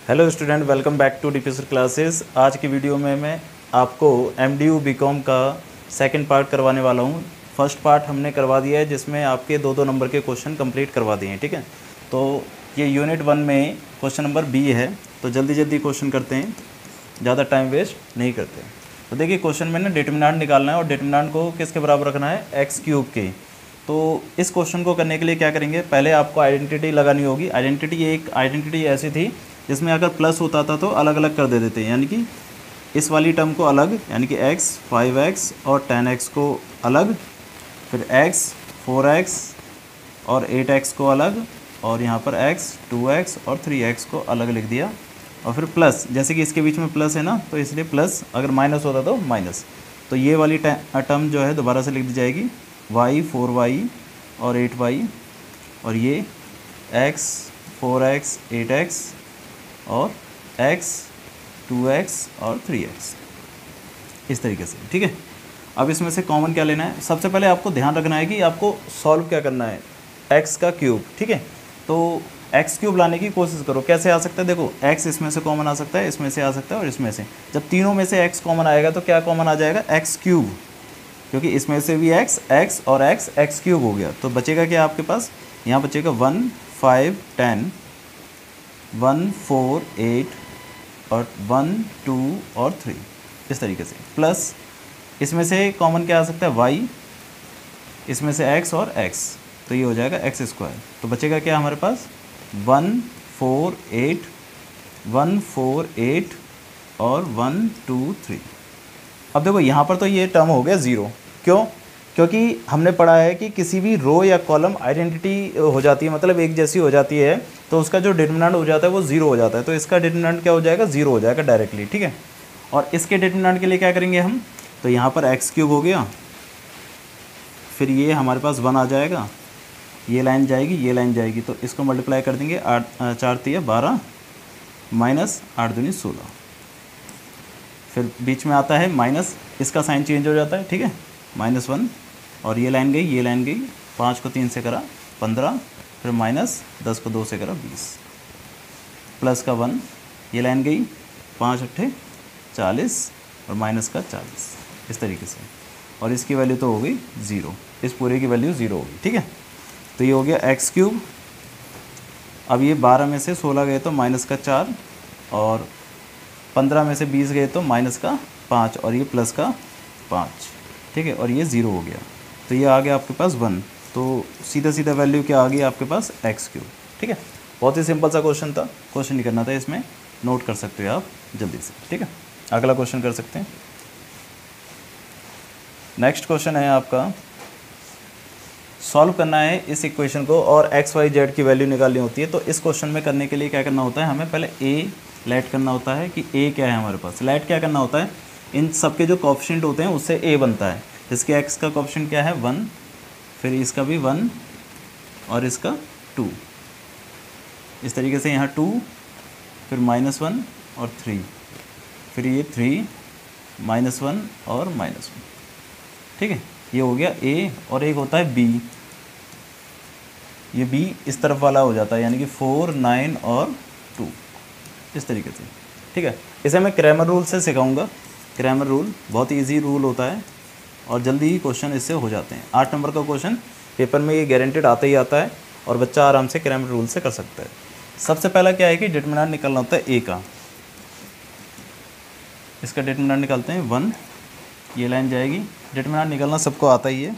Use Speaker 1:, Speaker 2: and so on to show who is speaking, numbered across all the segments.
Speaker 1: Hello student, welcome back to DPSC classes. आज की video में मैं आपको एमडीयू बीकॉम का सेकंड पार्ट करवाने वाला हूं। फर्स्ट पार्ट हमने करवा दिया है जिसमें आपके दो नंबर के क्वेश्चन कंप्लीट करवा दिए हैं, ठीक है। तो ये यूनिट 1 में क्वेश्चन नंबर बी है, तो जल्दी जल्दी क्वेश्चन करते हैं, ज़्यादा टाइम वेस्ट नहीं करते। तो देखिए क्वेश्चन में ना डिटरमिनेंट निकालना है और डिटरमिनेंट को किसके बराबर रखना है, एक्स क्यूब के। तो इस क्वेश्चन को करने के लिए क्या करेंगे, पहले आपको आइडेंटिटी लगानी होगी। एक आइडेंटिटी ऐसी थी जिसमें अगर प्लस होता था तो अलग अलग कर देते थे, यानी कि इस वाली टर्म को अलग, यानी कि x 5x और 10x को अलग, फिर x 4x और 8x को अलग, और यहाँ पर x 2x और 3x को अलग लिख दिया। और फिर प्लस, जैसे कि इसके बीच में प्लस है ना, तो इसलिए प्लस, अगर माइनस होता तो माइनस। तो ये वाली टर्म जो है दोबारा से लिख दी जाएगी, y 4y और 8y, और ये x 4x 8x और x 2x और 3x, इस तरीके से, ठीक है। अब इसमें से कॉमन क्या लेना है, सबसे पहले आपको ध्यान रखना है कि आपको सॉल्व क्या करना है, x का क्यूब, ठीक है। तो x क्यूब लाने की कोशिश करो। कैसे आ सकता है, देखो x इसमें से कॉमन आ सकता है, इसमें से आ सकता है और इसमें से। जब तीनों में से x कॉमन आएगा तो क्या कॉमन आ जाएगा, x क्यूब, क्योंकि इसमें से भी x और x क्यूब हो गया। तो बचेगा क्या आपके पास, यहाँ बचेगा 1 5 10 1 4 8 और 1 2 और 3, इस तरीके से। प्लस इसमें से कॉमन क्या आ सकता है, y, इसमें से x और x, तो ये हो जाएगा x स्क्वायर। तो बचेगा क्या हमारे पास, 1 4 8 1 4 8 और 1 2 3। अब देखो यहाँ पर तो ये टर्म हो गया ज़ीरो। क्यों, क्योंकि हमने पढ़ा है कि किसी भी रो या कॉलम आइडेंटिटी हो जाती है, मतलब एक जैसी हो जाती है, तो उसका जो डिटरमिनेंट हो जाता है वो ज़ीरो हो जाता है। तो इसका डिटरमिनेंट क्या हो जाएगा, ज़ीरो हो जाएगा डायरेक्टली, ठीक है। और इसके डिटरमिनेंट के लिए क्या करेंगे हम, तो यहाँ पर एक्स क्यूब हो गया, फिर ये हमारे पास 1 आ जाएगा, ये लाइन जाएगी, ये लाइन जाएगी, तो इसको मल्टीप्लाई कर देंगे, 8 4 3 12 माइनस 8 दूनी 16, फिर बीच में आता है माइनस, इसका साइन चेंज हो जाता है, ठीक है, -1, और ये लाइन गई, ये लाइन गई, 5 को 3 से करा 15, फिर माइनस 10 को 2 से करा 20, प्लस का 1, ये लाइन गई, 5 8 40 और माइनस का 40, इस तरीके से। और इसकी वैल्यू तो हो गई 0, इस पूरे की वैल्यू 0 होगी, ठीक है। तो ये हो गया एक्स क्यूब। अब ये 12 में से 16 गए तो माइनस का 4, और 15 में से 20 गए तो माइनस का 5, और ये प्लस का 5, ठीक है। और ये 0 हो गया, तो ये आ गया आपके पास 1। तो सीधा सीधा वैल्यू क्या आ गई आपके पास, एक्स क्यूब, ठीक है। बहुत ही सिंपल सा क्वेश्चन था, क्वेश्चन नहीं करना था, इसमें नोट कर सकते हो आप जल्दी से, ठीक है। अगला क्वेश्चन कर सकते हैं। नेक्स्ट क्वेश्चन है आपका, सॉल्व करना है इस इक्वेशन को और एक्स वाई जेड की वैल्यू निकालनी होती है। तो इस क्वेश्चन में करने के लिए क्या करना होता है, हमें पहले ए लेट करना होता है कि ए क्या है हमारे पास। लेट क्या करना होता है, इन सब के जो कोएफिशिएंट होते हैं उससे ए बनता है। इसके एक्स का कोएफिशिएंट क्या है, 1, फिर इसका भी 1 और इसका 2, इस तरीके से यहाँ 2, फिर -1 और 3, फिर ये 3 -1 और -1, ठीक है। ये हो गया ए, और एक होता है बी, ये बी इस तरफ वाला हो जाता है, यानी कि 4 9 और 2, इस तरीके से, ठीक है। इसे मैं क्रैमर रूल से सिखाऊंगा। क्रैमर रूल बहुत इजी रूल होता है और जल्दी ही क्वेश्चन इससे हो जाते हैं। 8 नंबर का क्वेश्चन पेपर में ये गारंटेड आता ही आता है और बच्चा आराम से क्रैमर रूल से कर सकता है। सबसे पहला क्या है कि डिटरमिनेंट निकालना होता है ए का। इसका डिटरमिनेंट निकालते हैं 1, ये लाइन जाएगी, डिटरमिनेंट निकालना सबको आता ही है,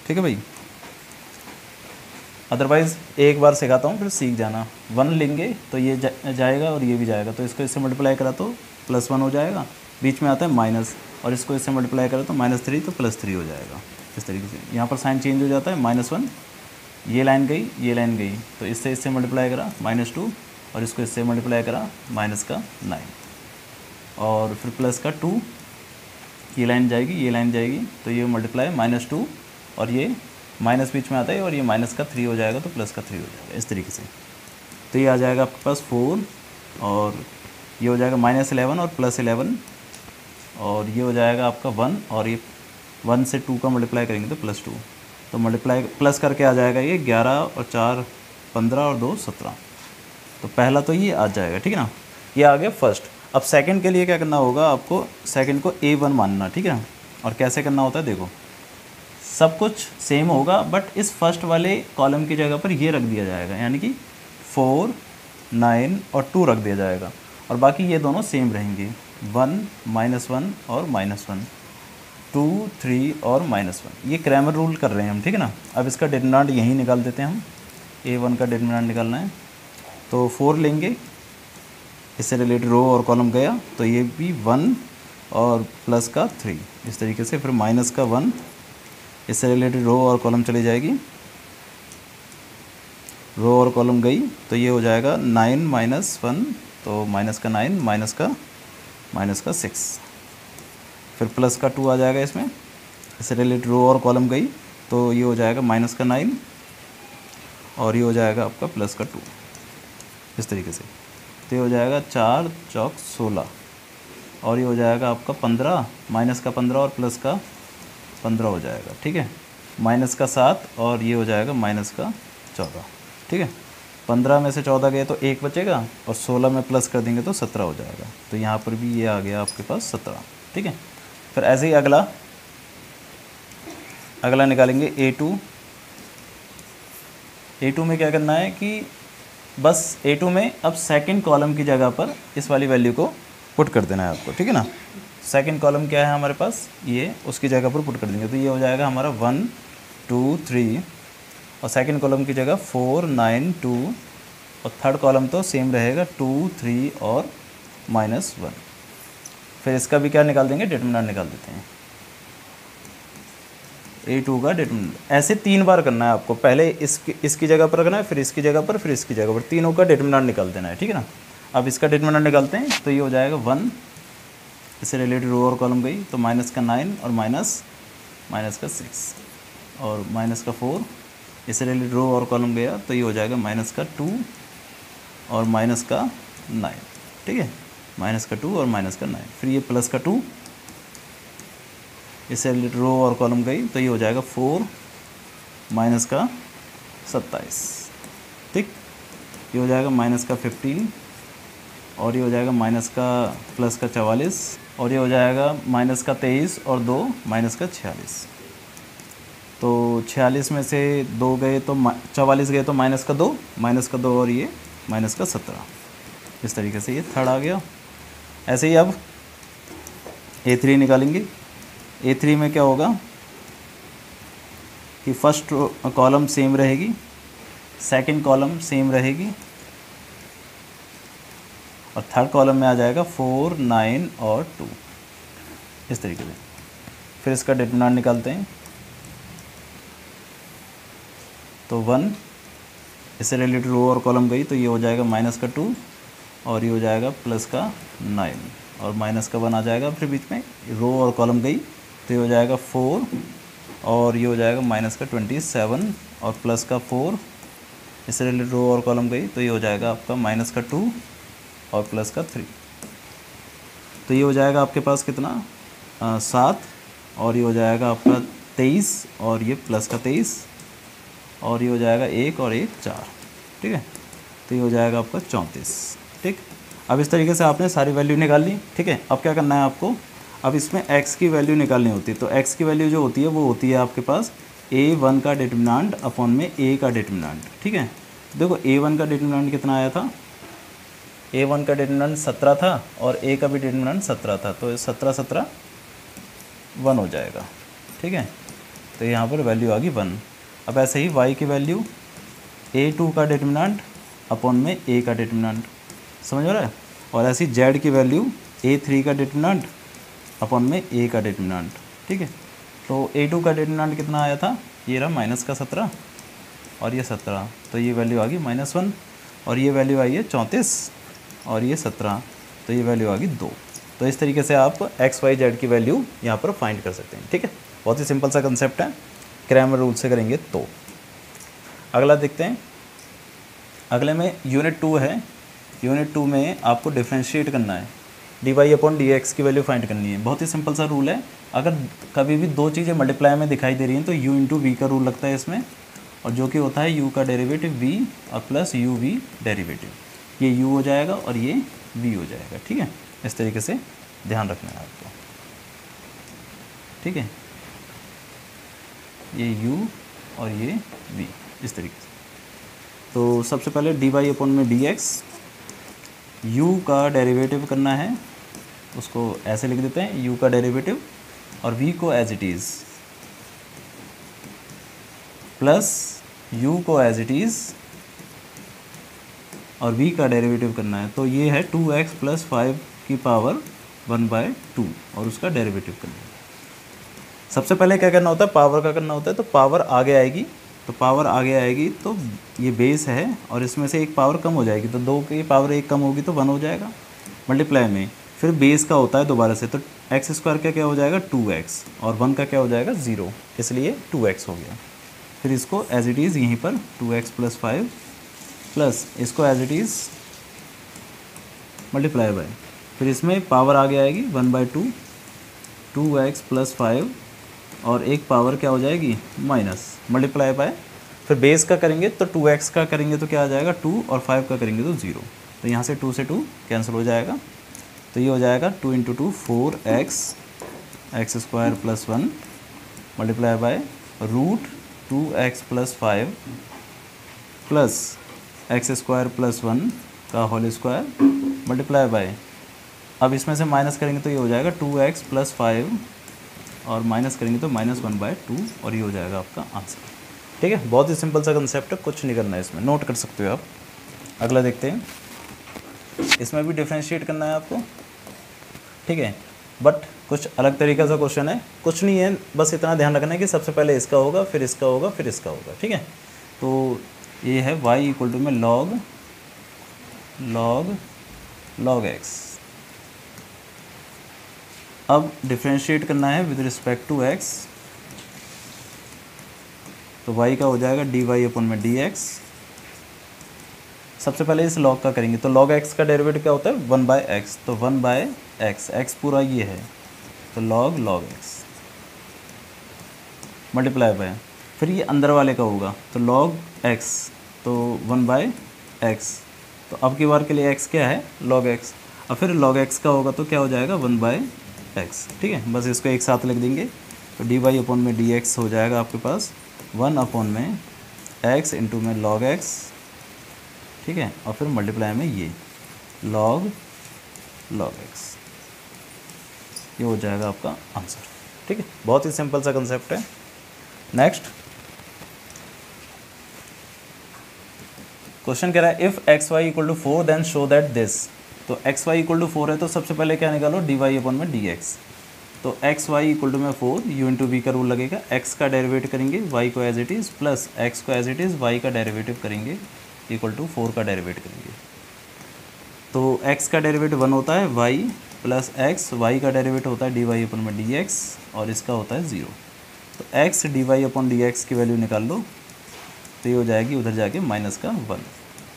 Speaker 1: ठीक है भाई। अदरवाइज़ एक बार सिखाता हूँ फिर सीख जाना। 1 लेंगे तो ये जाएगा और ये भी जाएगा, तो इसको इससे मल्टीप्लाई करा तो +1 हो जाएगा, बीच में आता है माइनस, और इसको इससे मल्टीप्लाई करा तो -3 तो +3 हो जाएगा, इस तरीके से। यहाँ पर साइन चेंज हो जाता है, -1, ये लाइन गई, ये लाइन गई, तो इससे मल्टीप्लाई करा -2, और इसको इससे मल्टीप्लाई करा -9, और फिर प्लस का 2, ये लाइन जाएगी, ये लाइन जाएगी, तो ये मल्टीप्लाई -2, और ये माइनस बीच में आता है, और ये माइनस का 3 हो जाएगा तो प्लस का 3 हो जाएगा, इस तरीके से। तो ये आ जाएगा आपके पास 4, और ये हो जाएगा -11 और +11, और ये हो जाएगा आपका 1, और ये 1 से 2 का मल्टीप्लाई करेंगे तो +2, तो मल्टीप्लाई प्लस करके आ जाएगा ये 11 और 4 15 और 2 17। तो पहला तो ये आ जाएगा, ठीक है ना। ये आ गया फर्स्ट। अब सेकंड के लिए क्या करना होगा आपको, सेकंड को A1 मानना, ठीक है। और कैसे करना होता है देखो, सब कुछ सेम होगा बट इस फर्स्ट वाले कॉलम की जगह पर ये रख दिया जाएगा, यानी कि 4, 9 और 2 रख दिया जाएगा, और बाकी ये दोनों सेम रहेंगे, 1, -1 और -1, 2, 3 और -1। ये क्रैमर रूल कर रहे हैं हम, ठीक है ना। अब इसका डिटरमिनेंट यहीं निकाल देते हैं हम, A1 का डिटरमिनेंट निकालना है तो 4 लेंगे, इससे रिलेटेड रो और कॉलम गया तो ये भी 1 और प्लस का 3 इस तरीके से, फिर माइनस का 1, इससे रिलेटेड रो और कॉलम चली जाएगी, रो और कॉलम गई तो ये हो जाएगा 9 -1 तो माइनस का 9 माइनस का 6, फिर प्लस का 2 आ जाएगा इसमें, इससे रिलेटेड रो और कॉलम गई तो ये हो जाएगा माइनस का 9 और ये हो जाएगा आपका प्लस का 2 इस तरीके से। तो ये हो जाएगा 4 चौक 16 और ये हो जाएगा आपका 15, माइनस का 15 और प्लस का 15 हो जाएगा, ठीक है। माइनस का 7 और ये हो जाएगा माइनस का 14, ठीक है। 15 में से 14 गए तो 1 बचेगा और 16 में प्लस कर देंगे तो 17 हो जाएगा। तो यहाँ पर भी ये आ गया आपके पास 17, ठीक है। फिर ऐसे ही अगला निकालेंगे A2। A2 में क्या करना है कि बस A2 में अब सेकंड कॉलम की जगह पर इस वाली वैल्यू को पुट कर देना है आपको, ठीक है ना। सेकंड कॉलम क्या है हमारे पास, ये उसकी जगह पर पुट कर देंगे तो ये हो जाएगा हमारा 1, 2, 3 और सेकंड कॉलम की जगह 4, 9, 2 और थर्ड कॉलम तो सेम रहेगा 2, 3 और -1। फिर इसका भी क्या निकाल देंगे, डिटरमिनेंट निकाल देते हैं, A2 का डिटरमिनेंट। ऐसे 3 बार करना है आपको, पहले इसकी जगह पर रखना है, फिर इसकी जगह पर, फिर इसकी जगह पर, तीनों का डिटरमिनेंट निकाल देना है, ठीक है ना। अब इसका डिटरमिनेंट निकालते हैं तो ये हो जाएगा 1, इससे रिलेटेड रो और कॉलम गई तो माइनस का 9 और माइनस का 6 और माइनस का 4, इससे रिलेटेड रो और कॉलम गया तो ये हो जाएगा माइनस का 2 और माइनस का 9, ठीक है। माइनस का 2 और माइनस का 9, फिर ये प्लस का 2, इससे रिलेटेड रो और कॉलम गई तो ये हो जाएगा 4 माइनस का 27, ठीक। ये हो जाएगा माइनस का 15 और ये हो जाएगा माइनस का प्लस का 44 और ये हो जाएगा माइनस का 23 और 2 माइनस का 46। तो 46 में से 2 गए तो 44 गए तो माइनस का 2 और ये माइनस का 17, इस तरीके से ये थर्ड आ गया। ऐसे ही अब A3 निकालेंगे। A3 में क्या होगा कि फर्स्ट कॉलम सेम रहेगी, सेकंड कॉलम सेम रहेगी और थर्ड कॉलम में आ जाएगा 4, 9 और 2 इस तरीके से। फिर इसका डिटरमिनेंट निकालते हैं तो 1, इससे रिलेटेड रो और कॉलम गई तो ये हो जाएगा माइनस का 2 और ये हो जाएगा प्लस का 9 और माइनस का 1 आ जाएगा, फिर बीच में रो और कॉलम गई तो ये हो जाएगा 4 और ये हो जाएगा माइनस का 27 और प्लस का 4, इससे रिलेटेड रो और कॉलम गई तो ये हो जाएगा आपका माइनस का 2 और प्लस का 3। तो ये हो जाएगा आपके पास कितना 7 और ये हो जाएगा आपका 23 और ये प्लस का 23 और ये हो जाएगा 1 और 1 4, ठीक है। तो ये हो जाएगा आपका 34, ठीक। अब इस तरीके से आपने सारी वैल्यू निकाल ली, ठीक है। अब क्या करना है आपको, अब इसमें x की वैल्यू निकालनी होती है। तो x की वैल्यू जो होती है वो होती है आपके पास A1 का डिटरमिनेंट अपॉन में A का डिटरमिनेंट, ठीक है। देखो A1 का डिटरमिनेंट कितना आया था, A1 का डिटरमिनेंट 17 था और A का भी डिटरमिनेंट 17 था, तो 17 17 1 हो जाएगा, ठीक है। तो यहाँ पर वैल्यू आ गई 1। अब ऐसे ही y की वैल्यू A2 का डिटरमिनेंट अपॉन में A का डिटरमिनेंट, समझ आ रहा है। और ऐसी z की वैल्यू A3 का डिटरमिनेंट अपॉन में A का डिटरमिनेंट, ठीक है। तो A2 का डिटरमिनेंट कितना आया था, ये रहा माइनस का 17 और ये 17, तो ये वैल्यू आ गई -1 और ये वैल्यू आई है 34 और ये 17, तो ये वैल्यू आ गई 2। तो इस तरीके से आप x y z की वैल्यू यहाँ पर फाइंड कर सकते हैं, ठीक है। बहुत ही सिंपल सा कंसेप्ट है, क्रैमर रूल से करेंगे तो। अगला देखते हैं, अगले में यूनिट 2 है। यूनिट 2 में आपको डिफ्रेंशिएट करना है, dy अपॉन dx की वैल्यू फाइंड करनी है। बहुत ही सिंपल सा रूल है, अगर कभी भी दो चीज़ें मल्टीप्लाई में दिखाई दे रही हैं तो u इंटू वी का रूल लगता है इसमें, और जो कि होता है u का डेरिवेटिव v और प्लस u v डेरिवेटिव, ये u हो जाएगा और ये v हो जाएगा। ठीक है, इस तरीके से ध्यान रखना है आपको। ठीक है, ये u और ये v इस तरीके से। तो सबसे पहले dy अपॉन में dx, u का डेरिवेटिव करना है, उसको ऐसे लिख देते हैं u का डेरिवेटिव, और v को as it is, plus u को एज इट इज़ और v का डेरिवेटिव करना है। तो ये है 2x प्लस 5 की पावर 1/2 और उसका डेरिवेटिव करना है। सबसे पहले क्या करना होता है, पावर का करना होता है। तो पावर आगे आएगी, तो पावर आगे आएगी तो ये बेस है और इसमें से एक पावर कम हो जाएगी, तो 2 की पावर 1 कम होगी तो 1 हो जाएगा। मल्टीप्लाई में फिर बेस का होता है दोबारा से, तो एक्स स्क्वायर का क्या हो जाएगा 2x और 1 का क्या हो जाएगा 0, इसलिए 2x हो गया। फिर इसको एज इट इज़ यहीं पर 2x प्लस 5 प्लस इसको as it is multiply by, फिर इसमें पावर आगे आएगी 1/2, 2x प्लस 5 और एक पावर क्या हो जाएगी माइनस, मल्टीप्लाई बाय, फिर बेस का करेंगे तो 2x का करेंगे तो क्या आ जाएगा 2 और 5 का करेंगे तो 0। तो यहाँ से 2 से 2 कैंसिल हो जाएगा, तो ये हो जाएगा 2 × 2 4x x square plus 1 multiply by root 2x plus 5 plus x square plus 1 का होल स्क्वायर मल्टीप्लाई बाय, अब इसमें से माइनस करेंगे तो ये हो जाएगा 2x प्लस 5 और माइनस करेंगे तो -1/2 और ये हो जाएगा आपका आंसर। ठीक है, बहुत ही सिंपल सा कंसेप्ट है, कुछ नहीं करना है इसमें, नोट कर सकते हो आप। अगला देखते हैं, इसमें भी डिफरेंशिएट करना है आपको। ठीक है, बट कुछ अलग तरीका सा क्वेश्चन है, कुछ नहीं है, बस इतना ध्यान रखना है कि सबसे पहले इसका होगा, फिर इसका होगा, फिर इसका होगा। ठीक है, तो ये है y इक्वल टू में log x। अब डिफरेंशिएट करना है विद रिस्पेक्ट टू x, तो y का हो जाएगा dy अपॉन में dx। सबसे पहले इस log का करेंगे, तो log x का डेरिवेटिव क्या होता है 1/x, तो 1/x, x पूरा ये है तो log x मल्टीप्लाई बाय, फिर ये अंदर वाले का होगा तो log x, तो 1/x, तो अब की बार के लिए x क्या है log x, और फिर log x का होगा तो क्या हो जाएगा 1/x। ठीक है, बस इसको एक साथ लिख देंगे, तो dy अपॉन में dx हो जाएगा आपके पास 1 अपॉन में x इंटू में log x। ठीक है, और फिर मल्टीप्लाई में ये log x, ये हो जाएगा आपका आंसर। ठीक है, बहुत ही सिंपल सा कंसेप्ट है। नेक्स्ट क्वेश्चन कह रहा है if x y equal to 4 then show that this. तो एक्स वाई इक्वल टू 4 है तो सबसे पहले क्या निकालो डी वाई अपॉन में डी एक्स। तो एक्स वाई इक्वल टू में 4 यू इंटू वी का रूल लगेगा, एक्स का डेरिवेटिव करेंगे वाई को as it is plus x को एज इट इज़ वाई का डेरिवेटिव करेंगे इक्वल टू 4 का डेरिवेटिव करेंगे। तो एक्स का डेरिवेटिव 1 होता है वाई प्लस एक्स, वाई का डेरिवेटिव होता है डी वाई अपॉन में डी एक्स और इसका होता है 0। तो x d y upon d x की वैल्यू निकाल लो तो ये हो जाएगी उधर जाके माइनस का 1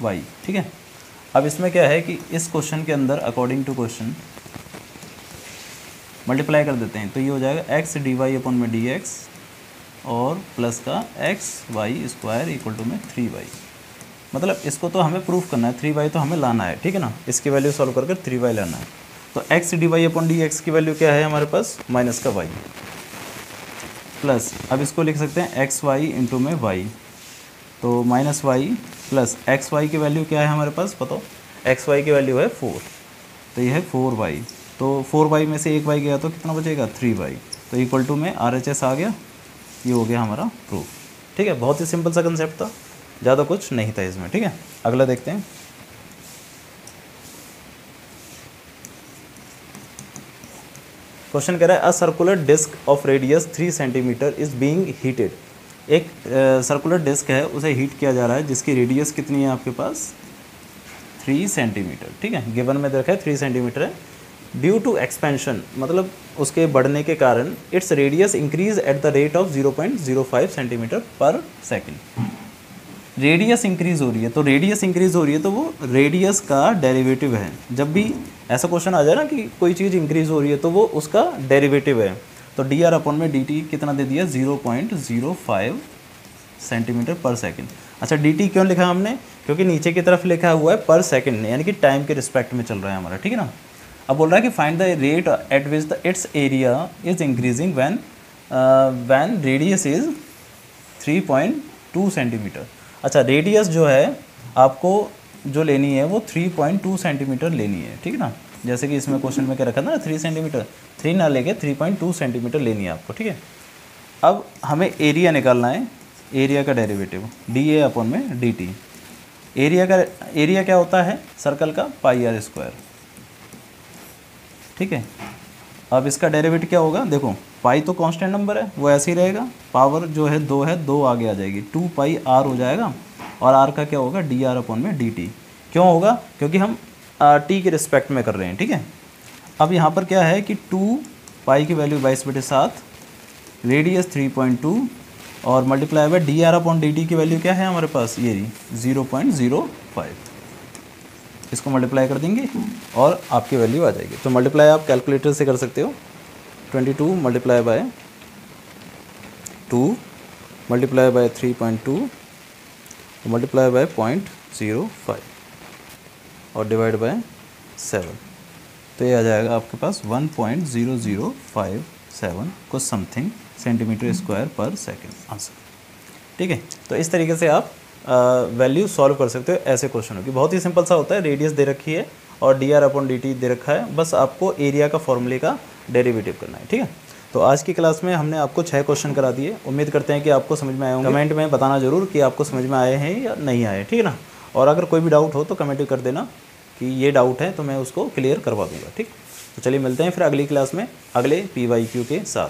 Speaker 1: वाई। ठीक है, अब इसमें क्या है कि इस क्वेश्चन के अंदर अकॉर्डिंग टू क्वेश्चन मल्टीप्लाई कर देते हैं तो ये हो जाएगा एक्स डी वाई अपॉन में डी एक्स और प्लस का x y square equal to में 3y। मतलब इसको तो हमें प्रूफ करना है, 3y तो हमें लाना है। ठीक है ना, इसकी वैल्यू सॉल्व करके 3y लाना है। तो x d y upon d x की वैल्यू क्या है हमारे पास माइनस का y प्लस, अब इसको लिख सकते हैं एक्स वाई इंटू में y, तो minus y plus x y की वैल्यू क्या है हमारे पास बताओ, एक्स वाई की वैल्यू है 4, तो ये है 4y। तो 4y में से एक y गया तो कितना बचेगा 3y, तो इक्वल टू में RHS आ गया, ये हो गया हमारा प्रूफ। ठीक है, बहुत ही सिंपल सा कंसेप्ट था, ज़्यादा कुछ नहीं था इसमें। ठीक है, अगला देखते हैं। क्वेश्चन कह रहा है a circular disc of radius 3 centimetre is being heated. एक सर्कुलर डिस्क है, उसे हीट किया जा रहा है जिसकी रेडियस कितनी है आपके पास 3 सेंटीमीटर। ठीक है, गिवन में देखा है 3 सेंटीमीटर है। ड्यू टू एक्सपेंशन मतलब उसके बढ़ने के कारण its radius increase at the rate of 0.05 centimetre पर सेकेंड। रेडियस इंक्रीज हो रही है, तो रेडियस इंक्रीज हो रही है तो वो रेडियस का डेरिवेटिव है। जब भी ऐसा क्वेश्चन आ जाए ना कि कोई चीज़ इंक्रीज हो रही है तो वो उसका डेरिवेटिव है। तो डी आर अपॉन में डी टी कितना दे दिया 0.05 सेंटीमीटर पर सेकेंड। अच्छा dt क्यों लिखा हमने, क्योंकि नीचे की तरफ लिखा हुआ है पर सेकंड, यानी कि टाइम के रिस्पेक्ट में चल रहा है हमारा, ठीक है ना। अब बोल रहा है कि find the rate at which the it's area is increasing when radius is 3.2 centimetre. अच्छा रेडियस जो है आपको जो लेनी है वो 3.2 सेंटीमीटर लेनी है, ठीक है ना। जैसे कि इसमें क्वेश्चन में क्या रखा था ना 3 सेंटीमीटर, 3 ना लेके 3.2 सेंटीमीटर लेनी है आपको, ठीक है। अब हमें एरिया निकालना है, एरिया का डेरिवेटिव डी अपॉन में डी टी। एरिया क्या होता है सर्कल का, पाई आर स्क्वायर, ठीक है। अब इसका डेरिवेटिव क्या होगा, देखो पाई तो कांस्टेंट नंबर है वो ऐसे ही रहेगा, पावर जो है 2 है 2 आगे आ जाएगी, 2 पाई आर हो जाएगा, और आर का क्या होगा डी आर अपॉन में डी टी। क्यों होगा, क्योंकि हम टी के रिस्पेक्ट में कर रहे हैं, ठीक है। अब यहाँ पर क्या है कि 2 पाई की वैल्यू 22/7, रेडियस 3.2 और multiply by D R upon D T की वैल्यू क्या है हमारे पास, ये 0.05। इसको मल्टीप्लाई कर देंगे और आपकी वैल्यू आ जाएगी। तो मल्टीप्लाई आप कैलकुलेटर से कर सकते हो, 22 multiply by 2 multiply by 3.2 multiply by 0.05 और डिवाइड बाय 7, तो ये आ जाएगा आपके पास 1.0057 कुछ समथिंग सेंटीमीटर स्क्वायर पर सेकेंड आंसर, ठीक है। तो इस तरीके से आप वैल्यू सॉल्व कर सकते हो ऐसे क्वेश्चनों की। बहुत ही सिंपल सा होता है, रेडियस दे रखी है और D R upon D T दे रखा है, बस आपको एरिया का फॉर्मूले का डेरिवेटिव करना है, ठीक है। तो आज की क्लास में हमने आपको 6 क्वेश्चन करा दिए। उम्मीद करते हैं कि आपको समझ में आए होंगे। कमेंट में बताना जरूर कि आपको समझ में आए हैं या नहीं आए, ठीक है ना। और अगर कोई भी डाउट हो तो कमेंट कर देना कि ये डाउट है, तो मैं उसको क्लियर करवा दूँगा, ठीक। तो चलिए मिलते हैं फिर अगली क्लास में अगले PYQ के साथ।